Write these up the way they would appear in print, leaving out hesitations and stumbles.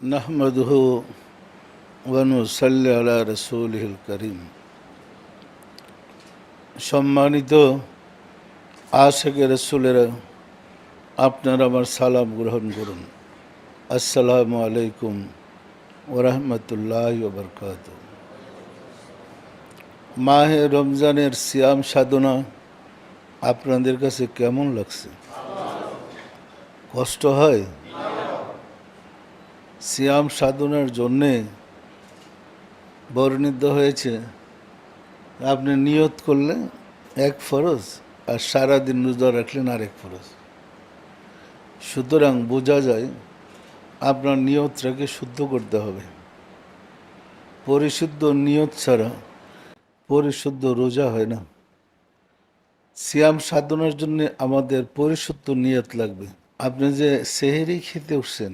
নাহমাদুহু ওয়া নুসাল্লি আলা রাসূলিহিল কারীম। সম্মানিত আশিকে রাসূলেরা, আপনারা আমার সালাম গ্রহণ করুন। আসসালামু আলাইকুম ওয়া রাহমাতুল্লাহি ওয়া বারাকাতুহু। মাহে রমজানের সিয়াম সাধনা আপনাদের কাছে কেমন লাগছে? কষ্ট হয়? সিয়াম সাধনার জন্যে বর্ণিত হয়েছে, আপনি নিয়ত করলে এক ফরজ, আর সারাদিন রোজা রাখলেন আরেক ফরজ। সুতরাং বোঝা যায় আপনার নিয়তটাকে শুদ্ধ করতে হবে। পরিশুদ্ধ নিয়ত ছাড়া পরিশুদ্ধ রোজা হয় না। সিয়াম সাধনার জন্য আমাদের পরিশুদ্ধ নিয়ত লাগবে। আপনি যে সেহরি খেতে উঠছেন,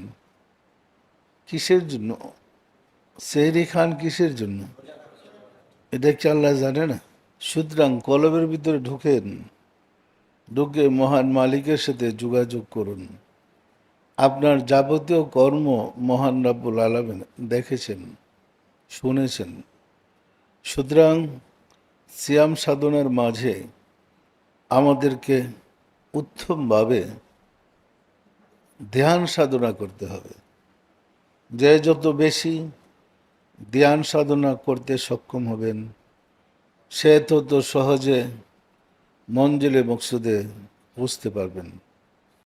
কিসের জন্য? সেহরি খান কিসের জন্য? এটা কি আল্লাহ জানে না? সুতরাং কলবের ভিতরে ঢুকে মহান মালিকের সাথে যোগাযোগ করুন। আপনার যাবতীয় কর্ম মহান রাব্বুল আলামিন দেখেছেন, শুনেছেন। সুতরাং সিয়াম সাধনার মাঝে আমাদেরকে উত্তমভাবে ধ্যান সাধনা করতে হবে। যে যত বেশি ধ্যান সাধনা করতে সক্ষম হবেন, সে তত সহজে মঞ্জিলে মকসুদে বুঝতে পারবেন।